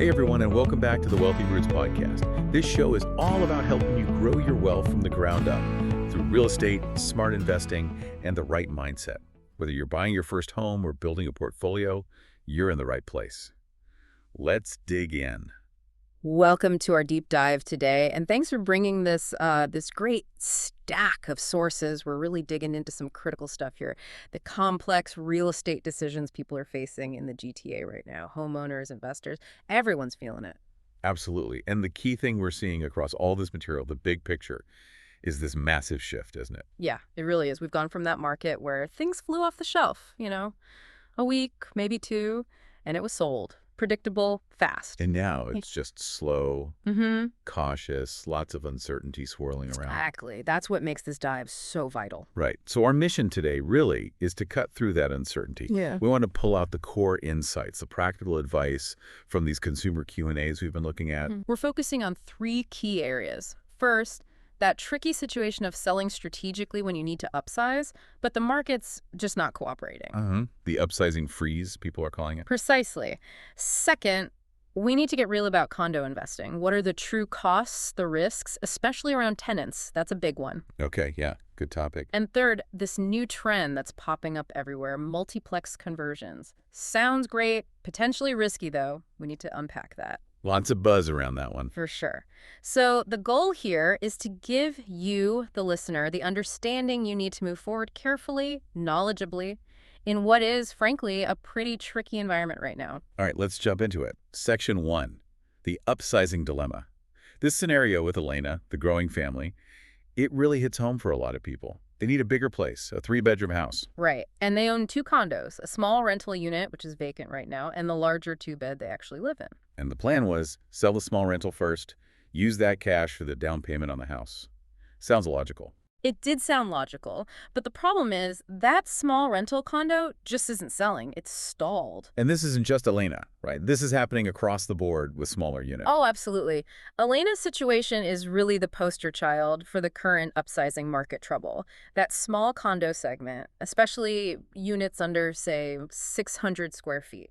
Hey everyone, and welcome back to the Wealthy Roots podcast. This show is all about helping you grow your wealth from the ground up through real estate, smart investing, and the right mindset. Whether you're buying your first home or building a portfolio, you're in the right place. Let's dig in. Welcome to our deep dive today, and thanks for bringing this great stack of sources. We're really digging into some critical stuff here. The complex real estate decisions people are facing in the GTA right now. Homeowners, investors, everyone's feeling it. Absolutely. And the key thing we're seeing across all this material, the big picture, is this massive shift, isn't it? Yeah, it really is. We've gone from that market where things flew off the shelf, a week, maybe two, and it was sold. Predictable, fast. And now it's just slow, cautious, lots of uncertainty swirling around. Exactly. That's what makes this dive so vital. Right. So our mission today really is to cut through that uncertainty. Yeah. We want to pull out the core insights, the practical advice from these consumer Q&As we've been looking at. We're focusing on three key areas. First, that tricky situation of selling strategically when you need to upsize, but the market's just not cooperating. The upsizing freeze, people are calling it. Precisely. Second, we need to get real about condo investing. What are the true costs, the risks, especially around tenants? That's a big one. Okay, yeah, good topic. And third, this new trend that's popping up everywhere, multiplex conversions. Sounds great, potentially risky though. We need to unpack that. Lots of buzz around that one. For sure. So the goal here is to give you, the listener, the understanding you need to move forward carefully, knowledgeably, in what is, frankly, a pretty tricky environment right now. All right, let's jump into it. Section 1, the upsizing dilemma. This scenario with Elena, the growing family, it really hits home for a lot of people. They need a bigger place, a 3-bedroom house. Right. And they own 2 condos, a small rental unit, which is vacant right now, and the larger 2-bed they actually live in. And the plan was sell the small rental first, use that cash for the down payment on the house. Sounds logical. It did sound logical, but the problem is that small rental condo just isn't selling. It's stalled. And this isn't just Elena, right? This is happening across the board with smaller units. Oh, absolutely. Elena's situation is really the poster child for the current upsizing market trouble. That small condo segment, especially units under, say, 600 square feet.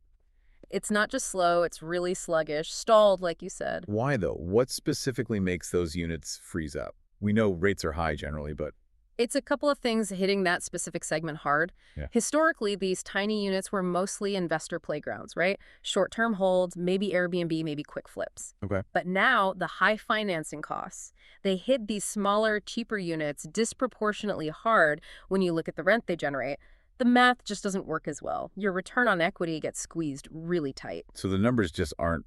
It's not just slow, it's really sluggish, stalled, like you said. Why, though? What specifically makes those units freeze up? We know rates are high generally, but... It's a couple of things hitting that specific segment hard. Yeah. Historically, these tiny units were mostly investor playgrounds, right? Short-term holds, maybe Airbnb, maybe quick flips. Okay. But now, the high financing costs, they hit these smaller, cheaper units disproportionately hard when you look at the rent they generate. The math just doesn't work as well. Your return on equity gets squeezed really tight. So the numbers just aren't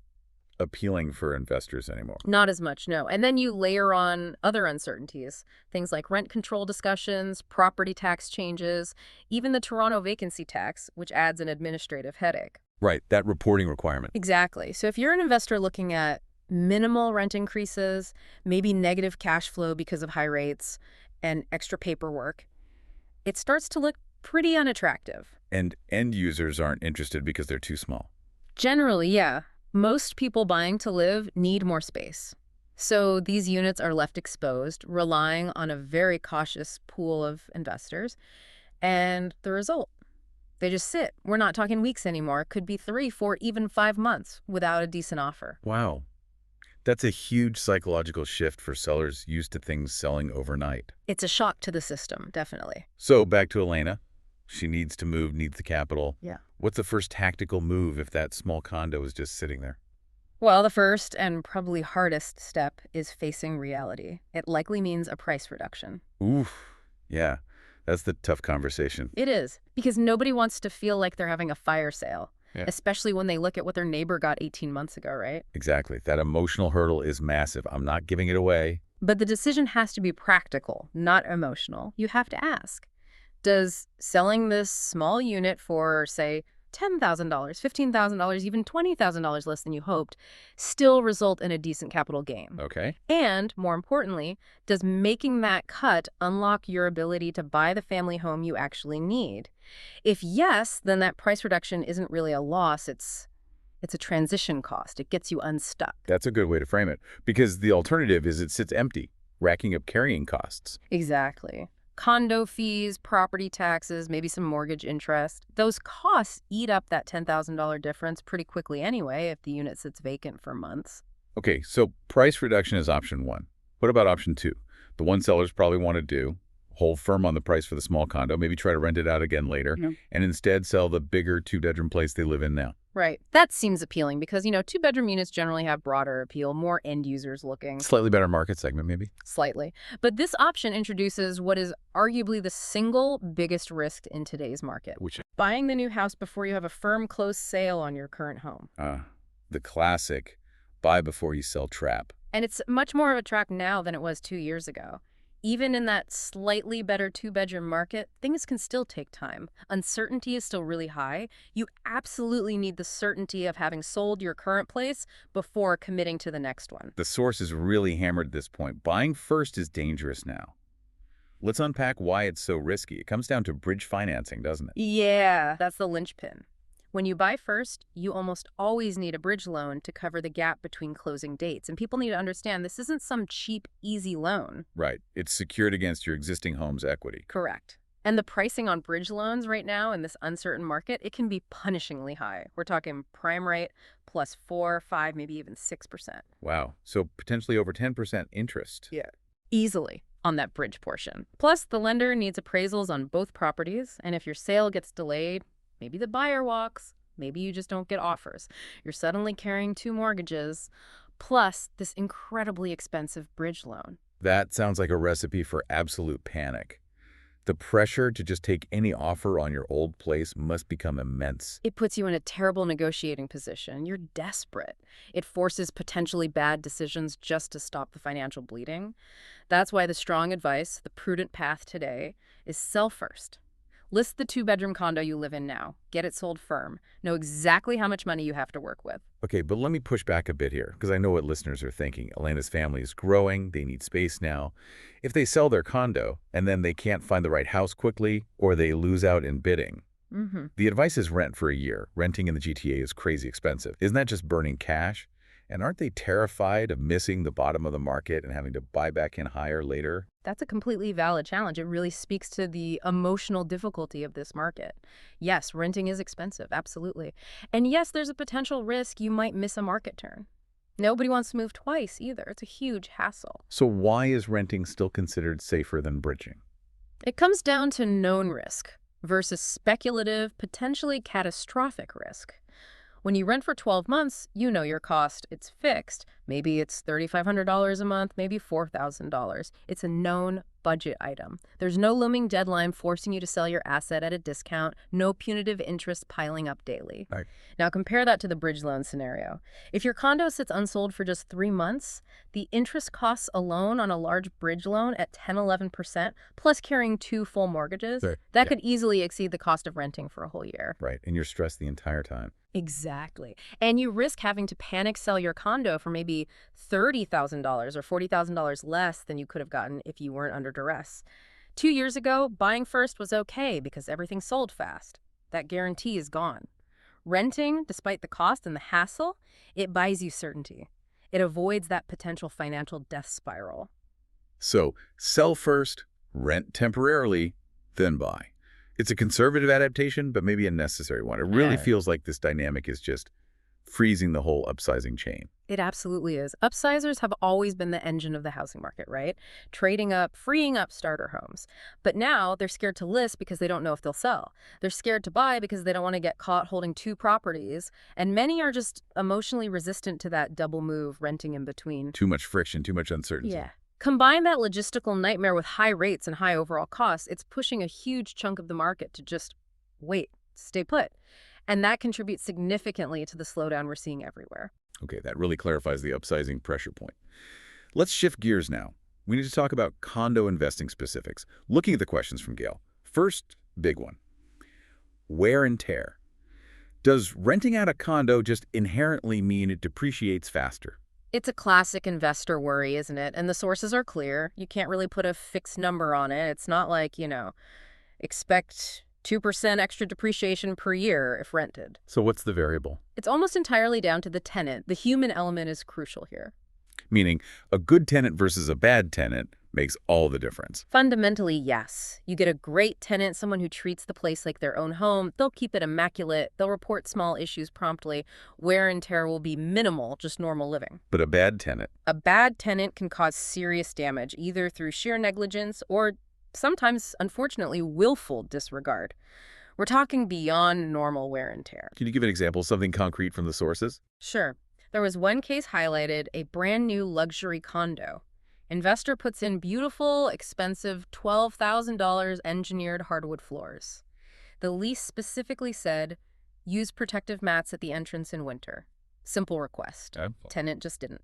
appealing for investors anymore. Not as much, no. And then you layer on other uncertainties, things like rent control discussions, property tax changes, even the Toronto vacancy tax, which adds an administrative headache. Right, that reporting requirement. Exactly. So if you're an investor looking at minimal rent increases, maybe negative cash flow because of high rates, and extra paperwork, it starts to look pretty unattractive. And end users aren't interested because they're too small. Generally, yeah. Most people buying to live need more space. So these units are left exposed, relying on a very cautious pool of investors. And the result, they just sit. We're not talking weeks anymore. It could be 3, 4, even 5 months without a decent offer. Wow. That's a huge psychological shift for sellers used to things selling overnight. It's a shock to the system, definitely. So back to Elena. She needs to move, needs the capital. Yeah. What's the first tactical move if that small condo is just sitting there? Well, the first and probably hardest step is facing reality. It likely means a price reduction. Oof. Yeah, that's the tough conversation. It is, because nobody wants to feel like they're having a fire sale, especially when they look at what their neighbor got 18 months ago, right? Exactly. That emotional hurdle is massive. I'm not giving it away. But the decision has to be practical, not emotional. You have to ask, does selling this small unit for, say, $10,000, $15,000, even $20,000 less than you hoped, still result in a decent capital gain? Okay. And, more importantly, does making that cut unlock your ability to buy the family home you actually need? If yes, then that price reduction isn't really a loss, it's a transition cost. It gets you unstuck. That's a good way to frame it, because the alternative is it sits empty, racking up carrying costs. Exactly. Condo fees, property taxes, maybe some mortgage interest. Those costs eat up that $10,000 difference pretty quickly anyway if the unit sits vacant for months. Okay, so price reduction is option one. What about option two? The one sellers probably want to do, hold firm on the price for the small condo, maybe try to rent it out again later, and instead sell the bigger two-bedroom place they live in now. Right. That seems appealing because, two-bedroom units generally have broader appeal, more end users looking. Slightly better market segment, maybe? Slightly. But this option introduces what is arguably the single biggest risk in today's market. Which, buying the new house before you have a firm close sale on your current home. the classic buy before you sell trap. And it's much more of a trap now than it was 2 years ago. Even in that slightly better two-bedroom market, things can still take time. Uncertainty is still really high. You absolutely need the certainty of having sold your current place before committing to the next one. The source is really hammered at this point. Buying first is dangerous now. Let's unpack why it's so risky. It comes down to bridge financing, doesn't it? Yeah, that's the linchpin. When you buy first, you almost always need a bridge loan to cover the gap between closing dates. And people need to understand this isn't some cheap, easy loan. Right. It's secured against your existing home's equity. Correct. And the pricing on bridge loans right now in this uncertain market, it can be punishingly high. We're talking prime rate plus 4, 5, maybe even 6%. Wow. So potentially over 10% interest. Yeah. Easily on that bridge portion. Plus, the lender needs appraisals on both properties. And if your sale gets delayed, maybe the buyer walks, maybe you just don't get offers. You're suddenly carrying 2 mortgages, plus this incredibly expensive bridge loan. That sounds like a recipe for absolute panic. The pressure to just take any offer on your old place must become immense. It puts you in a terrible negotiating position. You're desperate. It forces potentially bad decisions just to stop the financial bleeding. That's why the strong advice, the prudent path today, is sell first. List the 2-bedroom condo you live in now. Get it sold firm. Know exactly how much money you have to work with. Okay, but let me push back a bit here, because I know what listeners are thinking. Elena's family is growing. They need space now. If they sell their condo, and then they can't find the right house quickly, or they lose out in bidding, the advice is rent for a year. Renting in the GTA is crazy expensive. Isn't that just burning cash? And aren't they terrified of missing the bottom of the market and having to buy back in higher later? That's a completely valid challenge. It really speaks to the emotional difficulty of this market. Yes, renting is expensive, absolutely. And yes, there's a potential risk you might miss a market turn. Nobody wants to move twice either. It's a huge hassle. So why is renting still considered safer than bridging? It comes down to known risk versus speculative, potentially catastrophic risk. When you rent for 12 months, you know your cost. It's fixed. Maybe it's $3,500 a month, maybe $4,000. It's a known budget item. There's no looming deadline forcing you to sell your asset at a discount, no punitive interest piling up daily. Right. Now compare that to the bridge loan scenario. If your condo sits unsold for just 3 months, the interest costs alone on a large bridge loan at 10-11%, plus carrying 2 full mortgages, that could easily exceed the cost of renting for a whole year. Right, and you're stressed the entire time. Exactly. And you risk having to panic sell your condo for maybe $30,000 or $40,000 less than you could have gotten if you weren't under duress. 2 years ago, buying first was okay because everything sold fast. That guarantee is gone. Renting, despite the cost and the hassle, it buys you certainty. It avoids that potential financial death spiral. So, sell first, rent temporarily, then buy. It's a conservative adaptation, but maybe a necessary one. It really feels like this dynamic is just freezing the whole upsizing chain. It absolutely is. Upsizers have always been the engine of the housing market, right? Trading up, freeing up starter homes. But now they're scared to list because they don't know if they'll sell. They're scared to buy because they don't want to get caught holding 2 properties. And many are just emotionally resistant to that double move, renting in between. Too much friction, too much uncertainty. Yeah. Combine that logistical nightmare with high rates and high overall costs, it's pushing a huge chunk of the market to just wait, stay put. And that contributes significantly to the slowdown we're seeing everywhere. Okay, that really clarifies the upsizing pressure point. Let's shift gears now. We need to talk about condo investing specifics. Looking at the questions from Gail. First, big one. Wear and tear. Does renting out a condo just inherently mean it depreciates faster? It's a classic investor worry, isn't it? And the sources are clear. You can't really put a fixed number on it. It's not like, expect 2% extra depreciation per year if rented. So what's the variable? It's almost entirely down to the tenant. The human element is crucial here. Meaning a good tenant versus a bad tenant makes all the difference. Fundamentally, yes. You get a great tenant, someone who treats the place like their own home. They'll keep it immaculate. They'll report small issues promptly. Wear and tear will be minimal, just normal living. But a bad tenant? A bad tenant can cause serious damage, either through sheer negligence or sometimes, unfortunately, willful disregard. We're talking beyond normal wear and tear. Can you give an example, something concrete from the sources? Sure. There was one case highlighted, a brand new luxury condo. Investor puts in beautiful, expensive $12,000 engineered hardwood floors. The lease specifically said, use protective mats at the entrance in winter. Simple request. Tenant just didn't.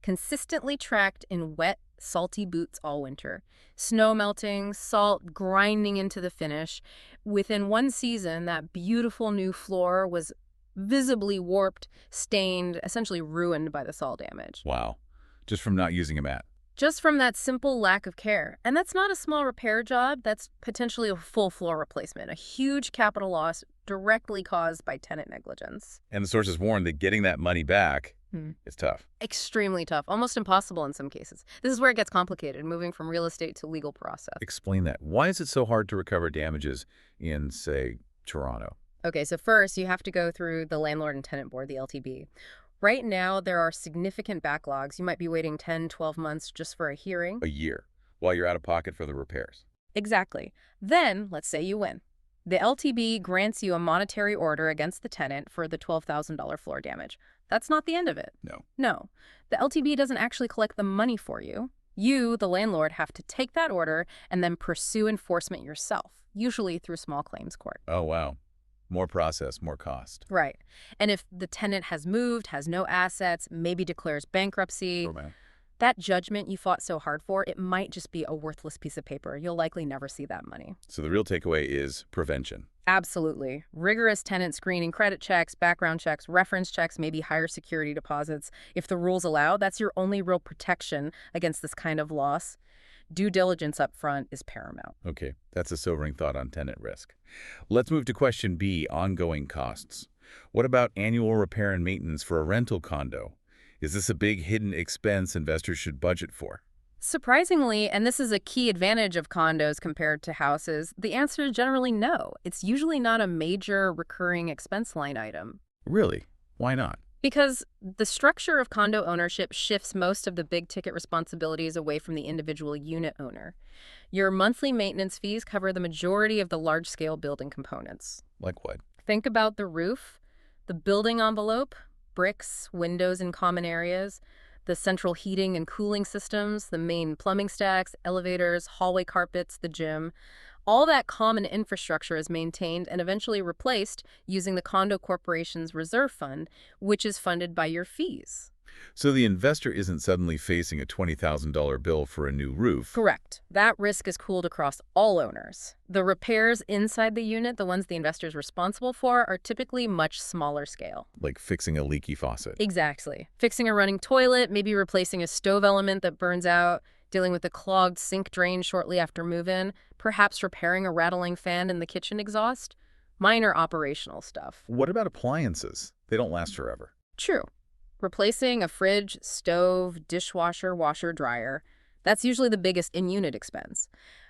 Consistently tracked in wet, salty boots all winter. Snow melting, salt grinding into the finish. Within one season, that beautiful new floor was visibly warped, stained, essentially ruined by the salt damage. Wow. Just from not using a mat. Just from that simple lack of care. And that's not a small repair job. That's potentially a full floor replacement, a huge capital loss directly caused by tenant negligence. And the sources warn that getting that money back is tough. Extremely tough, almost impossible in some cases. This is where it gets complicated, moving from real estate to legal process. Explain that. Why is it so hard to recover damages in, say, Toronto? Okay, so first you have to go through the Landlord and Tenant Board, the LTB. Right now, there are significant backlogs. You might be waiting 10, 12 months just for a hearing. A year, while you're out of pocket for the repairs. Exactly. Then, let's say you win. The LTB grants you a monetary order against the tenant for the $12,000 floor damage. That's not the end of it. No. The LTB doesn't actually collect the money for you. You, the landlord, have to take that order and then pursue enforcement yourself, usually through small claims court. Oh, wow. More process, more cost. Right. And if the tenant has moved, has no assets, maybe declares bankruptcy, that judgment you fought so hard for, it might just be a worthless piece of paper. You'll likely never see that money. So the real takeaway is prevention. Absolutely. Rigorous tenant screening, credit checks, background checks, reference checks, maybe higher security deposits. If the rules allow, that's your only real protection against this kind of loss. Due diligence up front is paramount. Okay, that's a sobering thought on tenant risk. Let's move to question B, ongoing costs. What about annual repair and maintenance for a rental condo? Is this a big hidden expense investors should budget for? Surprisingly, and this is a key advantage of condos compared to houses, the answer is generally no. It's usually not a major recurring expense line item. Really? Why not? Because the structure of condo ownership shifts most of the big-ticket responsibilities away from the individual unit owner. Your monthly maintenance fees cover the majority of the large-scale building components. Like what? Think about the roof, the building envelope, bricks, windows in common areas, the central heating and cooling systems, the main plumbing stacks, elevators, hallway carpets, the gym. All that common infrastructure is maintained and eventually replaced using the condo corporation's reserve fund, which is funded by your fees. So the investor isn't suddenly facing a $20,000 bill for a new roof. Correct. That risk is cooled across all owners. The repairs inside the unit, the ones the investor is responsible for, are typically much smaller scale. Like fixing a leaky faucet. Exactly. Fixing a running toilet, maybe replacing a stove element that burns out, dealing with a clogged sink drain shortly after move-in, perhaps repairing a rattling fan in the kitchen exhaust. Minor operational stuff. What about appliances? They don't last forever. True. Replacing a fridge, stove, dishwasher, washer, dryer, that's usually the biggest in-unit expense.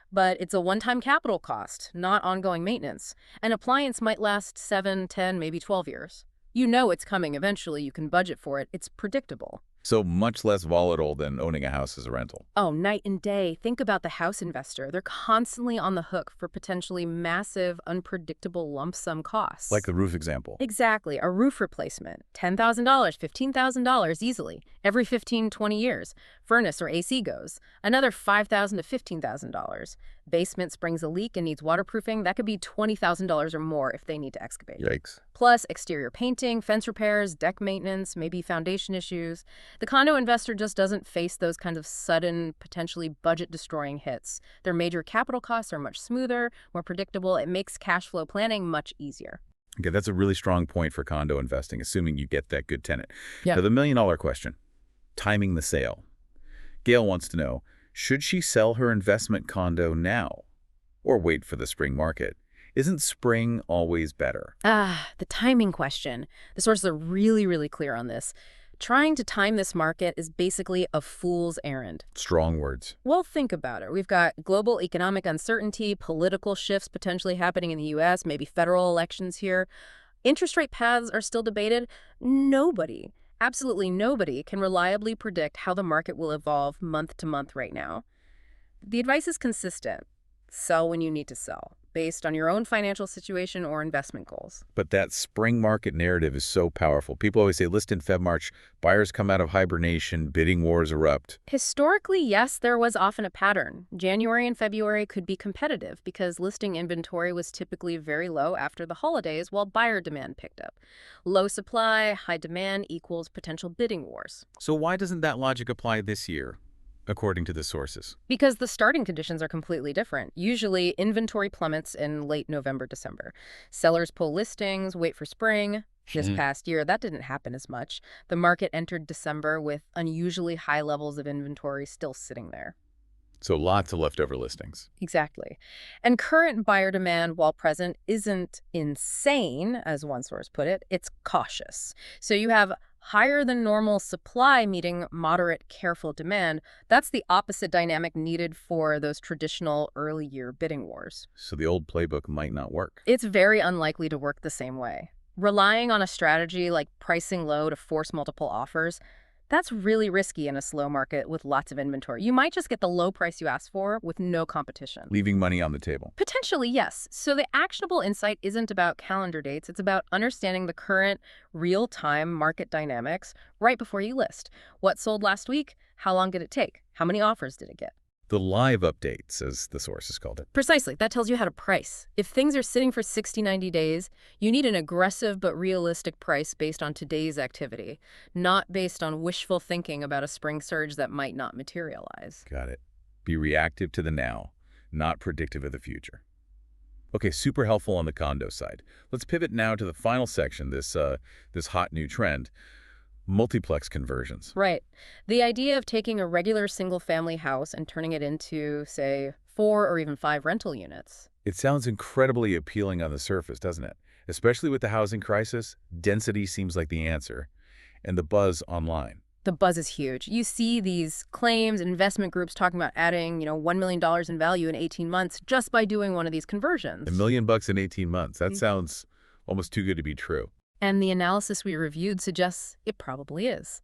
But it's a one-time capital cost, not ongoing maintenance. An appliance might last 7, 10, maybe 12 years. You know it's coming eventually. You can budget for it. It's predictable. So much less volatile than owning a house as a rental. Oh, night and day. Think about the house investor. They're constantly on the hook for potentially massive, unpredictable lump sum costs. Like the roof example. Exactly. A roof replacement. $10,000, $15,000 easily, every 15, 20 years. Furnace or AC goes. Another $5,000 to $15,000. Basement springs a leak and needs waterproofing. That could be $20,000 or more if they need to excavate. Yikes. Plus exterior painting, fence repairs, deck maintenance, maybe foundation issues. The condo investor just doesn't face those kinds of sudden, potentially budget-destroying hits. Their major capital costs are much smoother, more predictable. It makes cash flow planning much easier. Okay, that's a really strong point for condo investing, assuming you get that good tenant. Yeah. Now, the million-dollar question, timing the sale. Gail wants to know, should she sell her investment condo now or wait for the spring market? Isn't spring always better? The timing question. The sources are really, really clear on this. Trying to time this market is basically a fool's errand. Strong words. Well, think about it. We've got global economic uncertainty, political shifts potentially happening in the U.S., maybe federal elections here. Interest rate paths are still debated. Nobody, absolutely nobody, can reliably predict how the market will evolve month to month right now. The advice is consistent. Sell when you need to sell, based on your own financial situation or investment goals. But that spring market narrative is so powerful. People always say list in Feb, March, buyers come out of hibernation, bidding wars erupt. Historically, yes, there was often a pattern. January and February could be competitive because listing inventory was typically very low after the holidays while buyer demand picked up. Low supply, high demand equals potential bidding wars. So why doesn't that logic apply this year, according to the sources? Because the starting conditions are completely different. Usually, inventory plummets in late November, December. Sellers pull listings, wait for spring. This past year, that didn't happen as much. The market entered December with unusually high levels of inventory still sitting there. So lots of leftover listings. Exactly. And current buyer demand, while present, isn't insane, as one source put it. It's cautious. So you have higher than normal supply meeting moderate, careful demand. That's the opposite dynamic needed for those traditional early year bidding wars. So the old playbook might not work. It's very unlikely to work the same way. Relying on a strategy like pricing low to force multiple offers, that's really risky in a slow market with lots of inventory. You might just get the low price you asked for with no competition. Leaving money on the table. Potentially, yes. So the actionable insight isn't about calendar dates. It's about understanding the current real-time market dynamics right before you list. What sold last week? How long did it take? How many offers did it get? The live updates, as the sources called it. Precisely. That tells you how to price. If things are sitting for 60, 90 days, you need an aggressive but realistic price based on today's activity, not based on wishful thinking about a spring surge that might not materialize. Got it. Be reactive to the now, not predictive of the future. Okay, super helpful on the condo side. Let's pivot now to the final section, this hot new trend. Multiplex conversions. Right. The idea of taking a regular single-family house and turning it into, say, 4 or even 5 rental units. It sounds incredibly appealing on the surface, doesn't it? Especially with the housing crisis, density seems like the answer, and the buzz online. The buzz is huge. You see these claims, investment groups talking about adding, $1 million in value in 18 months just by doing one of these conversions. $1 million in 18 months. That sounds almost too good to be true. And the analysis we reviewed suggests it probably is.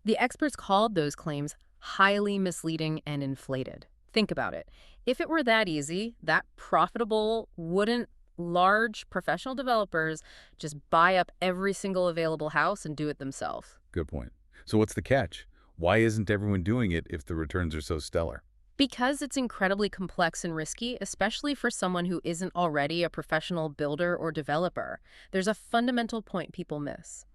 The experts called those claims highly misleading and inflated. Think about it. If it were that easy, that profitable, wouldn't large professional developers just buy up every single available house and do it themselves? Good point. So what's the catch? Why isn't everyone doing it if the returns are so stellar? Because it's incredibly complex and risky, especially for someone who isn't already a professional builder or developer. There's a fundamental point people miss.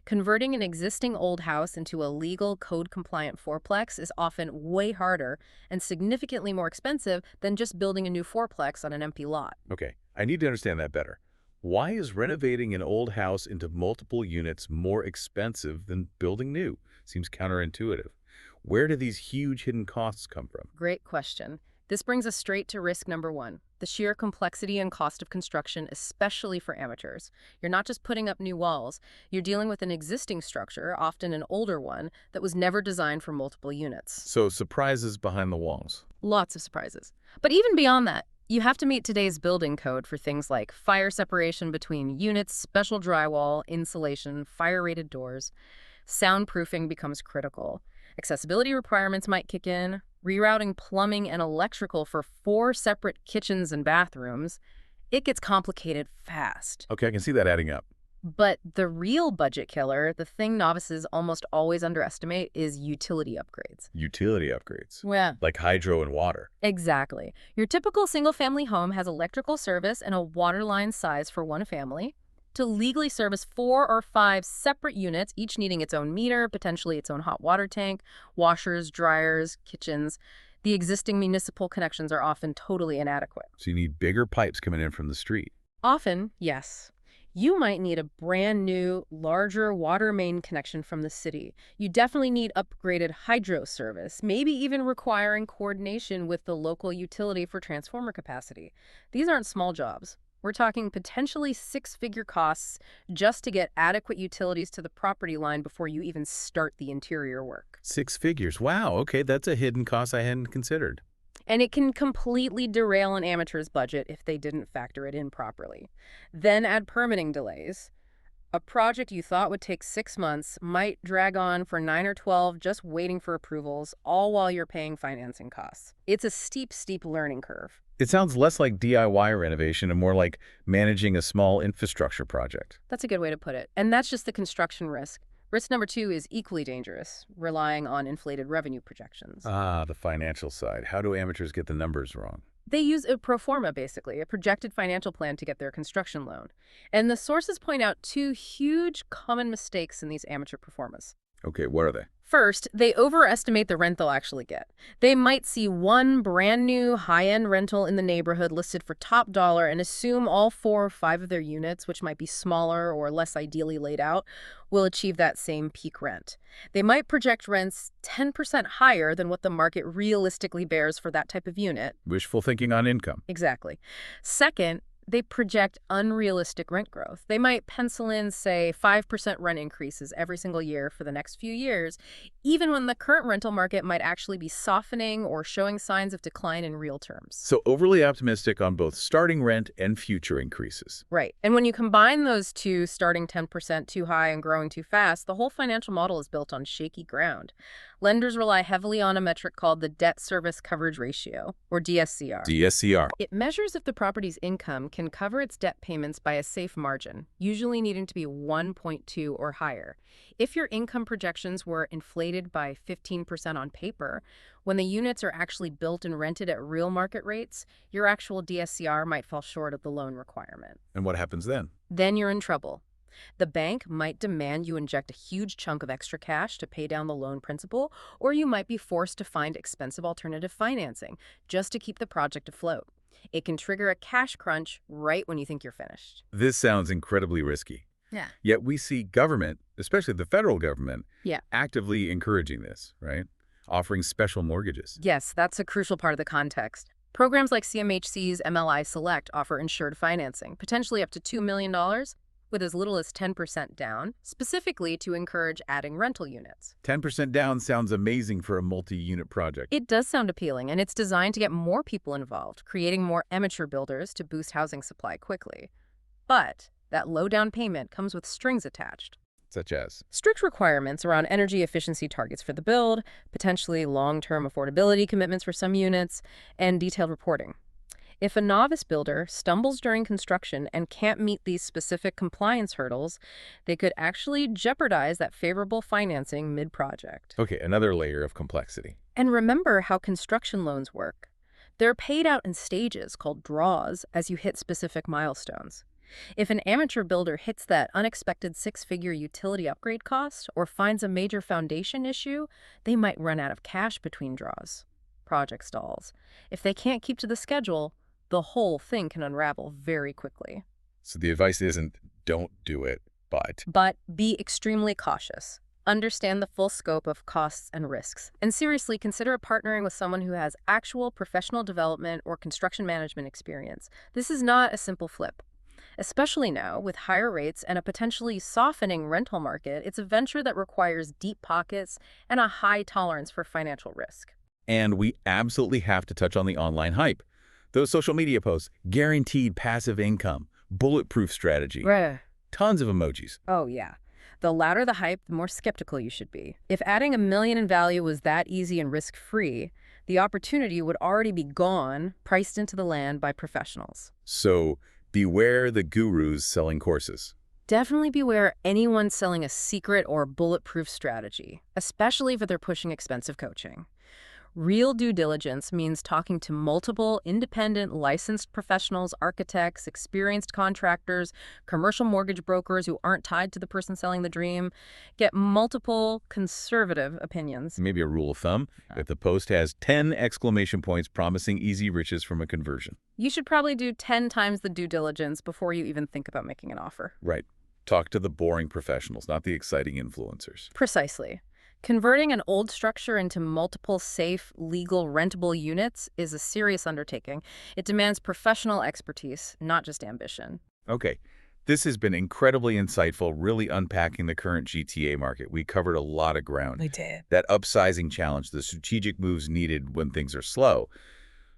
Converting an existing old house into a legal, code-compliant fourplex is often way harder and significantly more expensive than just building a new fourplex on an empty lot. Okay, I need to understand that better. Why is renovating an old house into multiple units more expensive than building new? Seems counterintuitive. Where do these huge hidden costs come from? Great question. This brings us straight to risk number 1, the sheer complexity and cost of construction, especially for amateurs. You're not just putting up new walls. You're dealing with an existing structure, often an older one, that was never designed for multiple units. So surprises behind the walls. Lots of surprises. But even beyond that, you have to meet today's building code for things like fire separation between units, special drywall, insulation, fire-rated doors. Soundproofing becomes critical. Accessibility requirements might kick in, rerouting plumbing and electrical for 4 separate kitchens and bathrooms. It gets complicated fast. Okay, I can see that adding up. But the real budget killer, the thing novices almost always underestimate, is utility upgrades. Utility upgrades. Yeah. Like hydro and water. Exactly. Your typical single-family home has electrical service and a water line size for one family. To legally service 4 or 5 separate units, each needing its own meter, potentially its own hot water tank, washers, dryers, kitchens, the existing municipal connections are often totally inadequate. So you need bigger pipes coming in from the street. Often, yes. You might need a brand new, larger water main connection from the city. You definitely need upgraded hydro service, maybe even requiring coordination with the local utility for transformer capacity. These aren't small jobs. We're talking potentially six-figure costs just to get adequate utilities to the property line before you even start the interior work. 6 figures. Wow, okay, that's a hidden cost I hadn't considered. And it can completely derail an amateur's budget if they didn't factor it in properly. Then add permitting delays. A project you thought would take 6 months might drag on for 9 or 12 just waiting for approvals, all while you're paying financing costs. It's a steep, steep learning curve. It sounds less like DIY renovation and more like managing a small infrastructure project. That's a good way to put it. And that's just the construction risk. Risk number two is equally dangerous, relying on inflated revenue projections. Ah, the financial side. How do amateurs get the numbers wrong? They use a pro forma, basically, a projected financial plan to get their construction loan. And the sources point out two huge common mistakes in these amateur pro formas. Okay, what are they? First, they overestimate the rent they'll actually get. They might see one brand new high-end rental in the neighborhood listed for top dollar and assume all 4 or 5 of their units, which might be smaller or less ideally laid out, will achieve that same peak rent. They might project rents 10% higher than what the market realistically bears for that type of unit. Wishful thinking on income. Exactly. Second, they project unrealistic rent growth. They might pencil in, say, 5% rent increases every single year for the next few years, even when the current rental market might actually be softening or showing signs of decline in real terms. So overly optimistic on both starting rent and future increases. Right. And when you combine those two, starting 10% too high and growing too fast, the whole financial model is built on shaky ground. Lenders rely heavily on a metric called the debt service coverage ratio, or DSCR. DSCR. It measures if the property's income can cover its debt payments by a safe margin, usually needing to be 1.2 or higher. If your income projections were inflated by 15% on paper, when the units are actually built and rented at real market rates, your actual DSCR might fall short of the loan requirement. And what happens then? Then you're in trouble. The bank might demand you inject a huge chunk of extra cash to pay down the loan principal, or you might be forced to find expensive alternative financing just to keep the project afloat. It can trigger a cash crunch right when you think you're finished. This sounds incredibly risky. Yeah. Yet we see government, especially the federal government, Yeah. actively encouraging this, right? Offering special mortgages. Yes, that's a crucial part of the context. Programs like CMHC's MLI Select offer insured financing, potentially up to $2 million, with as little as 10% down, specifically to encourage adding rental units. 10% down sounds amazing for a multi-unit project. It does sound appealing, and it's designed to get more people involved, creating more amateur builders to boost housing supply quickly. But that low down payment comes with strings attached. Such as? Strict requirements around energy efficiency targets for the build, potentially long-term affordability commitments for some units, and detailed reporting. If a novice builder stumbles during construction and can't meet these specific compliance hurdles, they could actually jeopardize that favorable financing mid-project. Okay, another layer of complexity. And remember how construction loans work. They're paid out in stages called draws as you hit specific milestones. If an amateur builder hits that unexpected 6-figure utility upgrade cost or finds a major foundation issue, they might run out of cash between draws. Project stalls. If they can't keep to the schedule, the whole thing can unravel very quickly. So the advice isn't don't do it, but... But be extremely cautious. Understand the full scope of costs and risks. And seriously, consider partnering with someone who has actual professional development or construction management experience. This is not a simple flip. Especially now, with higher rates and a potentially softening rental market, it's a venture that requires deep pockets and a high tolerance for financial risk. And we absolutely have to touch on the online hype. Those social media posts, guaranteed passive income, bulletproof strategy, tons of emojis. Oh, yeah. The louder the hype, the more skeptical you should be. If adding $1 million in value was that easy and risk-free, the opportunity would already be gone, priced into the land by professionals. So beware the gurus selling courses. Definitely beware anyone selling a secret or bulletproof strategy, especially if they're pushing expensive coaching. Real due diligence means talking to multiple independent licensed professionals, architects, experienced contractors, commercial mortgage brokers who aren't tied to the person selling the dream. Get multiple conservative opinions. Maybe a rule of thumb, if the post has 10 exclamation points promising easy riches from a conversion. You should probably do 10 times the due diligence before you even think about making an offer. Right. Talk to the boring professionals, not the exciting influencers. Precisely. Converting an old structure into multiple safe, legal, rentable units is a serious undertaking. It demands professional expertise, not just ambition. Okay, this has been incredibly insightful, really unpacking the current GTA market. We covered a lot of ground. We did. That upsizing challenge, the strategic moves needed when things are slow.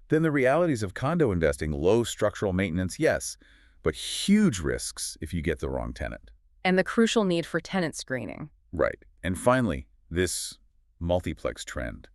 Then the realities of condo investing, low structural maintenance, yes, but huge risks if you get the wrong tenant. And the crucial need for tenant screening. Right. And finally, this multiplex trend,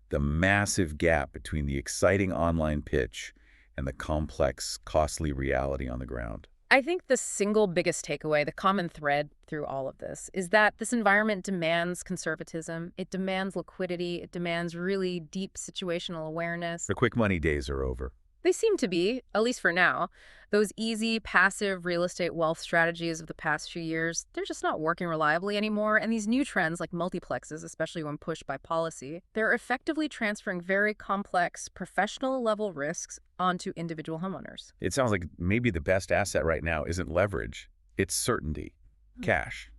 the massive gap between the exciting online pitch and the complex, costly reality on the ground. I think the single biggest takeaway, the common thread through all of this, is that this environment demands conservatism. It demands liquidity. It demands really deep situational awareness. The quick money days are over. They seem to be, at least for now. Those easy, passive real estate wealth strategies of the past few years, they're just not working reliably anymore. And these new trends like multiplexes, especially when pushed by policy, they're effectively transferring very complex, professional-level risks onto individual homeowners. It sounds like maybe the best asset right now isn't leverage. It's certainty, cash,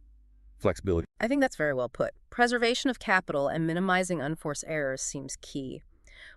flexibility. I think that's very well put. Preservation of capital and minimizing unforced errors seems key,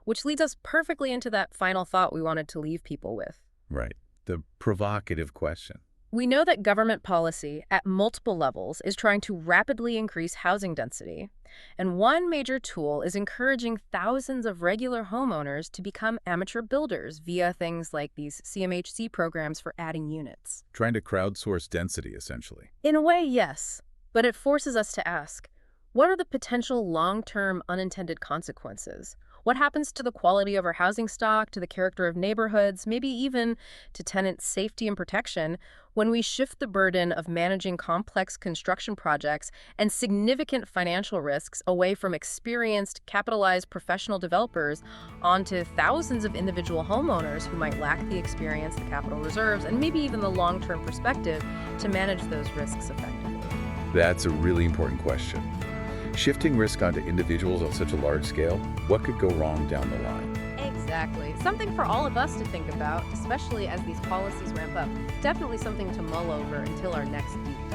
which leads us perfectly into that final thought we wanted to leave people with. Right. The provocative question. We know that government policy at multiple levels is trying to rapidly increase housing density. And one major tool is encouraging thousands of regular homeowners to become amateur builders via things like these CMHC programs for adding units. Trying to crowdsource density, essentially. In a way, yes. But it forces us to ask, what are the potential long-term unintended consequences? What happens to the quality of our housing stock, to the character of neighborhoods, maybe even to tenant safety and protection when we shift the burden of managing complex construction projects and significant financial risks away from experienced, capitalized professional developers onto thousands of individual homeowners who might lack the experience, the capital reserves, and maybe even the long-term perspective to manage those risks effectively? That's a really important question. Shifting risk onto individuals on such a large scale, what could go wrong down the line? Exactly. Something for all of us to think about, especially as these policies ramp up. Definitely something to mull over until our next deep